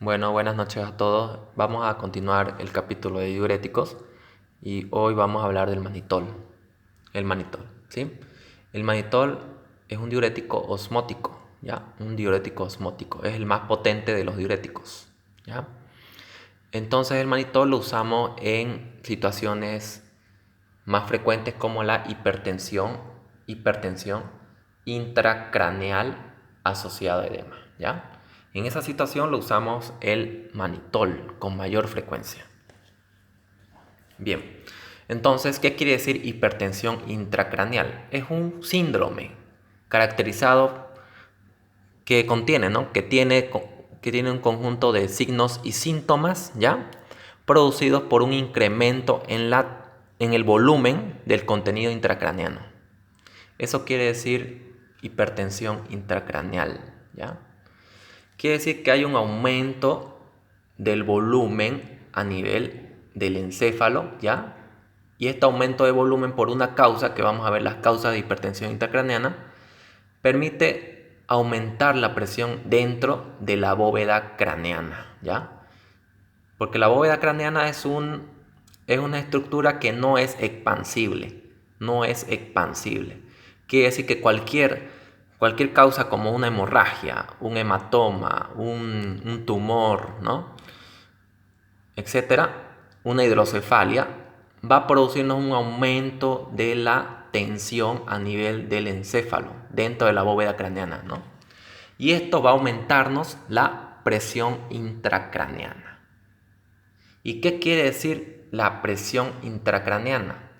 Bueno, buenas noches a todos. Vamos a continuar el capítulo de diuréticos y hoy vamos a hablar del manitol. El manitol, ¿sí? El manitol es un diurético osmótico, ¿ya? Un diurético osmótico. Es el más potente de los diuréticos, ¿ya? Entonces el manitol lo usamos en situaciones más frecuentes como la hipertensión intracraneal asociada a edema, ¿ya? En esa situación lo usamos el manitol con mayor frecuencia. Bien, entonces, ¿qué quiere decir hipertensión intracraneal? Es un síndrome caracterizado que contiene, ¿no? que tiene un conjunto de signos y síntomas, ¿ya? Producidos por un incremento en el volumen del contenido intracraneano. Eso quiere decir hipertensión intracraneal, ¿ya? Quiere decir que hay un aumento del volumen a nivel del encéfalo, ¿ya? Y este aumento de volumen por una causa, que vamos a ver las causas de hipertensión intracraneana, permite aumentar la presión dentro de la bóveda craneana, ¿ya? Porque la bóveda craneana es una estructura que no es expansible, no es expansible. Quiere decir que cualquier causa como una hemorragia, un hematoma, un tumor, ¿no? Etcétera, una hidrocefalia, va a producirnos un aumento de la tensión a nivel del encéfalo, dentro de la bóveda craneana, ¿no? Y esto va a aumentarnos la presión intracraneana. ¿Y qué quiere decir la presión intracraneana?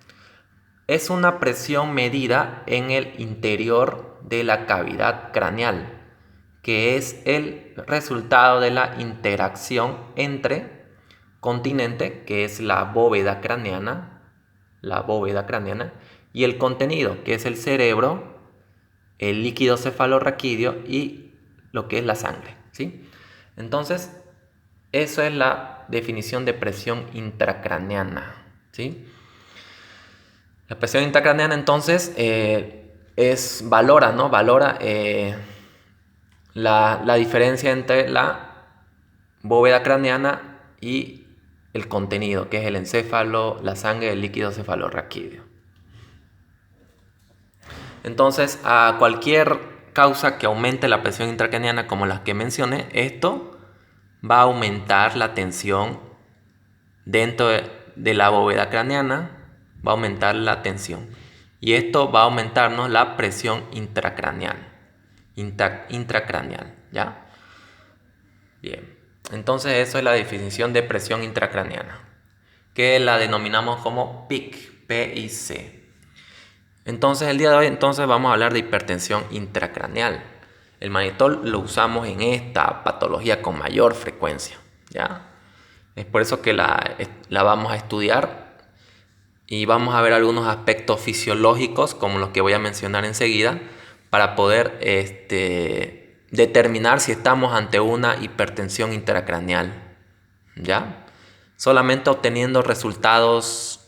Es una presión medida en el interior de la cavidad craneal, que es el resultado de la interacción entre continente, que es la bóveda craneana, y el contenido, que es el cerebro, el líquido cefalorraquídeo y lo que es la sangre, ¿sí? Entonces, eso es la definición de presión intracraneana, ¿sí? La presión intracraneana entonces valora, ¿no? Valora la diferencia entre la bóveda craneana y el contenido, que es el encéfalo, la sangre, el líquido cefalorraquídeo. Entonces, a cualquier causa que aumente la presión intracraneana, como las que mencioné, esto va a aumentar la tensión dentro de la bóveda craneana, va a aumentar la tensión. Y esto va a aumentarnos la presión intracraneal, ¿ya? Bien. Entonces, eso es la definición de presión intracraneana, que la denominamos como PIC, P-I-C. Entonces, el día de hoy vamos a hablar de hipertensión intracraneal. El manitol lo usamos en esta patología con mayor frecuencia, ¿ya? Es por eso que la vamos a estudiar y vamos a ver algunos aspectos fisiológicos, como los que voy a mencionar enseguida, para poder determinar si estamos ante una hipertensión intracraneal, ¿ya? Solamente obteniendo resultados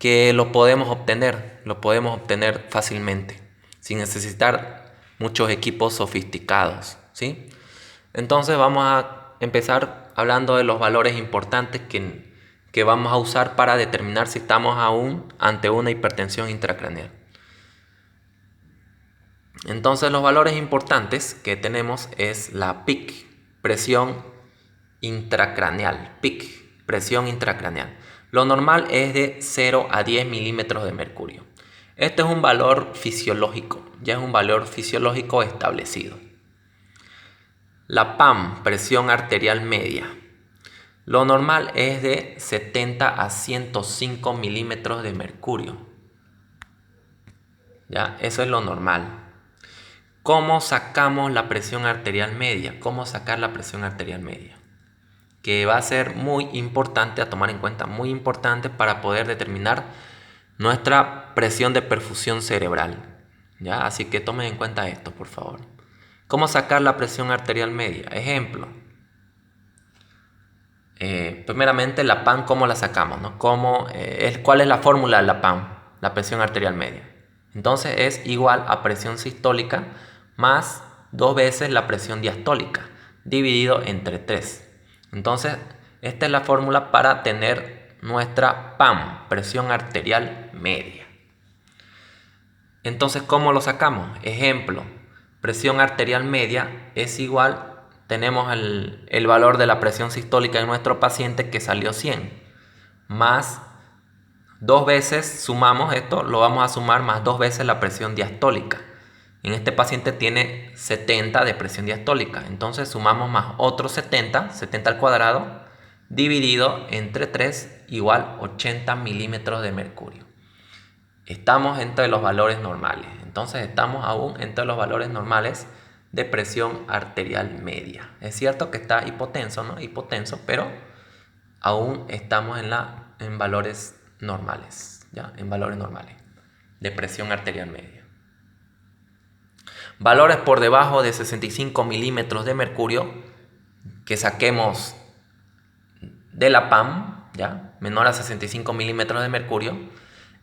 que lo podemos obtener fácilmente, sin necesitar muchos equipos sofisticados, ¿sí? Entonces vamos a empezar hablando de los valores importantes que vamos a usar para determinar si estamos aún ante una hipertensión intracraneal. Entonces los valores importantes que tenemos es la PIC, presión intracraneal, PIC, presión intracraneal. Lo normal es de 0 a 10 milímetros de mercurio. Este es un valor fisiológico, ya es un valor fisiológico establecido. La PAM, presión arterial media. Lo normal es de 70 a 105 milímetros de mercurio. ¿Ya? Eso es lo normal. ¿Cómo sacamos la presión arterial media? ¿Cómo sacar la presión arterial media? Que va a ser muy importante a tomar en cuenta, muy importante para poder determinar nuestra presión de perfusión cerebral, ¿ya? Así que tomen en cuenta esto, por favor. ¿Cómo sacar la presión arterial media? Ejemplo. Primeramente, la PAN, ¿cómo la sacamos, no? ¿Cuál es la fórmula de la PAN? La presión arterial media. Entonces es igual a presión sistólica más 2 veces la presión diastólica, dividido entre 3. Entonces, esta es la fórmula para tener nuestra PAM, presión arterial media. Entonces, ¿cómo lo sacamos? Ejemplo, presión arterial media es igual, tenemos el valor de la presión sistólica en nuestro paciente que salió 100, más 2 veces, sumamos esto, lo vamos a sumar más 2 veces la presión diastólica. En este paciente tiene 70 de presión diastólica, entonces sumamos más otros 70, 70 al cuadrado, dividido entre 3 igual 80 milímetros de mercurio. Estamos entre los valores normales, entonces estamos aún entre los valores normales de presión arterial media. Es cierto que está hipotenso, ¿no? Hipotenso, pero aún estamos en valores normales, ¿ya? En valores normales de presión arterial media. Valores por debajo de 65 milímetros de mercurio que saquemos de la PAM, ¿ya? Menor a 65 milímetros de mercurio.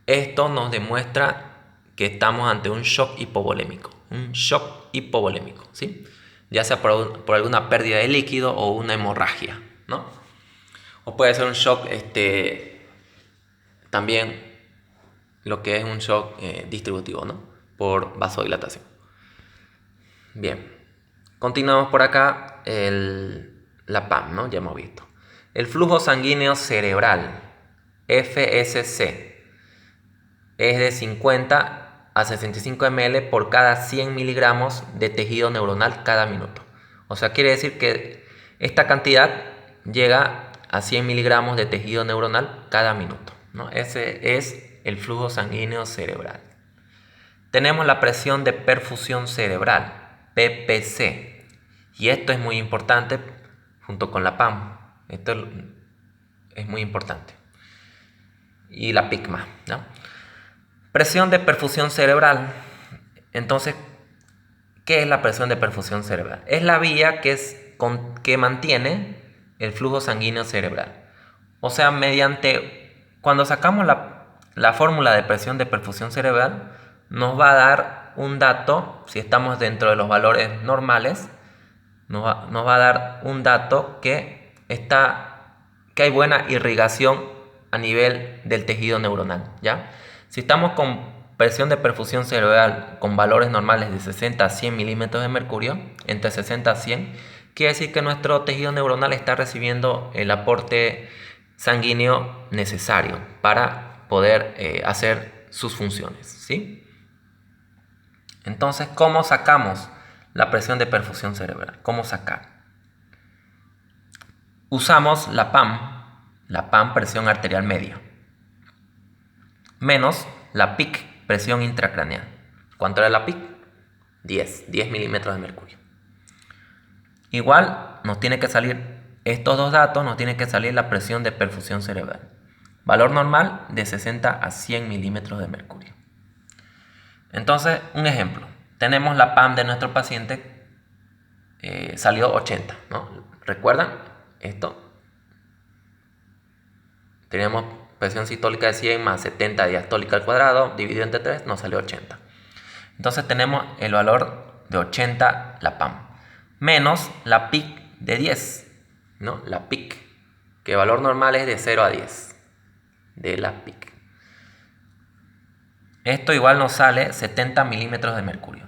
Esto nos demuestra que estamos ante un shock hipovolémico. Un shock hipovolémico, ¿sí? Ya sea por alguna pérdida de líquido o una hemorragia, ¿no? O puede ser un shock, también lo que es un shock distributivo, ¿no? Por vasodilatación. Bien, continuamos por acá la PAM, ¿no? Ya hemos visto. El flujo sanguíneo cerebral, FSC, es de 50 a 65 ml por cada 100 miligramos de tejido neuronal cada minuto. O sea, quiere decir que esta cantidad llega a 100 miligramos de tejido neuronal cada minuto, ¿no? Ese es el flujo sanguíneo cerebral. Tenemos la presión de perfusión cerebral, PPC, y esto es muy importante junto con la PAM. Esto es muy importante. Y la PICMA, ¿no? Presión de perfusión cerebral. Entonces, ¿qué es la presión de perfusión cerebral? Es la vía que mantiene el flujo sanguíneo cerebral. O sea, cuando sacamos la fórmula de presión de perfusión cerebral, nos va a dar un dato, si estamos dentro de los valores normales, nos va a dar un dato que hay buena irrigación a nivel del tejido neuronal, ¿ya? Si estamos con presión de perfusión cerebral con valores normales de 60 a 100 milímetros de mercurio, entre 60 a 100, quiere decir que nuestro tejido neuronal está recibiendo el aporte sanguíneo necesario para poder hacer sus funciones, ¿sí? Entonces, ¿cómo sacamos la presión de perfusión cerebral? ¿Cómo sacar? Usamos la PAM, presión arterial media, menos la PIC, presión intracraneal. ¿Cuánto era la PIC? 10 milímetros de mercurio. Igual nos tiene que salir estos dos datos, nos tiene que salir la presión de perfusión cerebral. Valor normal de 60 a 100 milímetros de mercurio. Entonces, un ejemplo. Tenemos la PAM de nuestro paciente, salió 80, ¿no? ¿Recuerdan esto? Tenemos presión sistólica de 100 más 70 diastólica al cuadrado, dividido entre 3, nos salió 80. Entonces tenemos el valor de 80, la PAM, menos la PIC de 10, ¿no? La PIC, que el valor normal es de 0 a 10, de la PIC. Esto igual nos sale 70 milímetros de mercurio.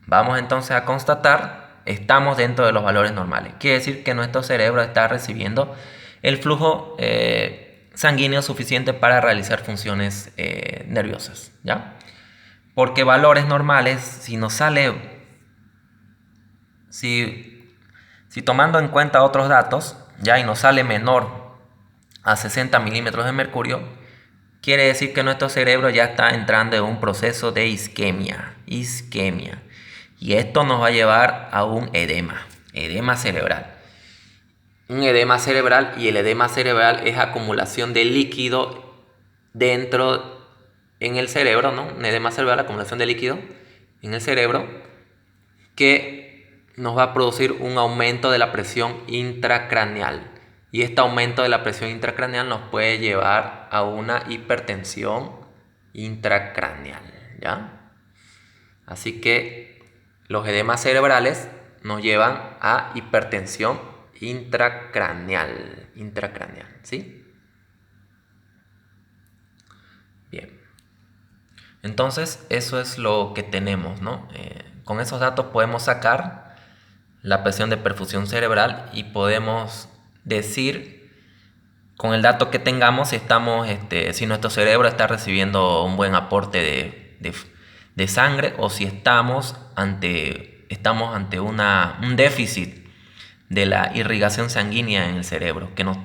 Vamos entonces a constatar, estamos dentro de los valores normales. Quiere decir que nuestro cerebro está recibiendo el flujo sanguíneo suficiente para realizar funciones nerviosas, ¿ya? Porque valores normales, si tomando en cuenta otros datos, ya, y nos sale menor a 60 milímetros de mercurio, quiere decir que nuestro cerebro ya está entrando en un proceso de isquemia. Y esto nos va a llevar a un edema cerebral. Un edema cerebral, y el edema cerebral es acumulación de líquido en el cerebro, ¿no? Un edema cerebral, acumulación de líquido en el cerebro, que nos va a producir un aumento de la presión intracraneal. Y este aumento de la presión intracraneal nos puede llevar a una hipertensión intracraneal, ¿ya? Así que los edemas cerebrales nos llevan a hipertensión intracraneal, ¿sí? Bien. Entonces, eso es lo que tenemos, ¿no? Con esos datos podemos sacar la presión de perfusión cerebral y podemos decir, con el dato que tengamos, si nuestro cerebro está recibiendo un buen aporte de sangre o si estamos ante un déficit de la irrigación sanguínea en el cerebro, que nos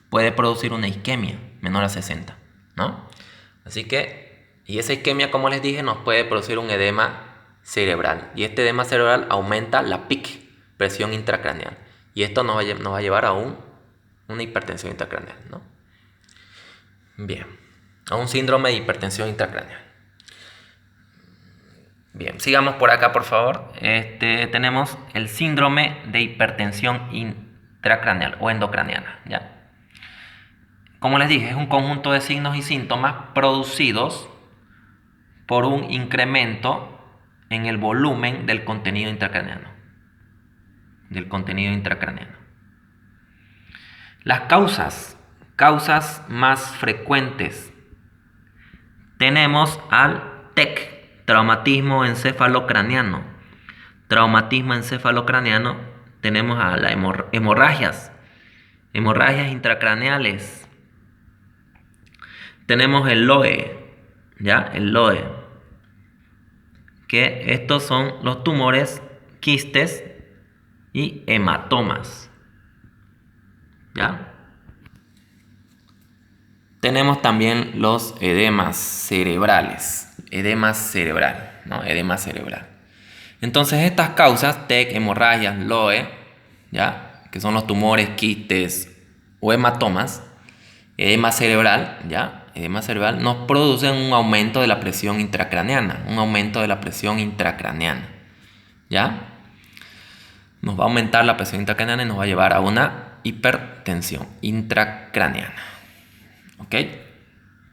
puede producir una isquemia menor a 60, ¿no? Así que, y esa isquemia, como les dije, nos puede producir un edema cerebral. Y este edema cerebral aumenta la PIC, presión intracraneal. Y esto nos va a llevar a una hipertensión intracraneal, ¿no? Bien, a un síndrome de hipertensión intracraneal. Bien, sigamos por acá, por favor. Tenemos el síndrome de hipertensión intracraneal o endocraneana, ¿ya? Como les dije, es un conjunto de signos y síntomas producidos por un incremento en el volumen del contenido intracraneano. Las causas más frecuentes. Tenemos al TEC, traumatismo encefalocraneano. Tenemos a las hemorragias intracraneales. Tenemos el LOE, ¿ya? El LOE, que estos son los tumores, quistes y hematomas, ¿ya? Tenemos también los edemas cerebrales, ¿no? Edema cerebral. Entonces estas causas, TEC, hemorragias, LOE, ¿ya? Que son los tumores, quistes o hematomas, edema cerebral, ¿ya? Edema cerebral nos producen un aumento de la presión intracraneana, ¿ya? Nos va a aumentar la presión intracraneana y nos va a llevar a una hipertensión intracraneana, ¿ok?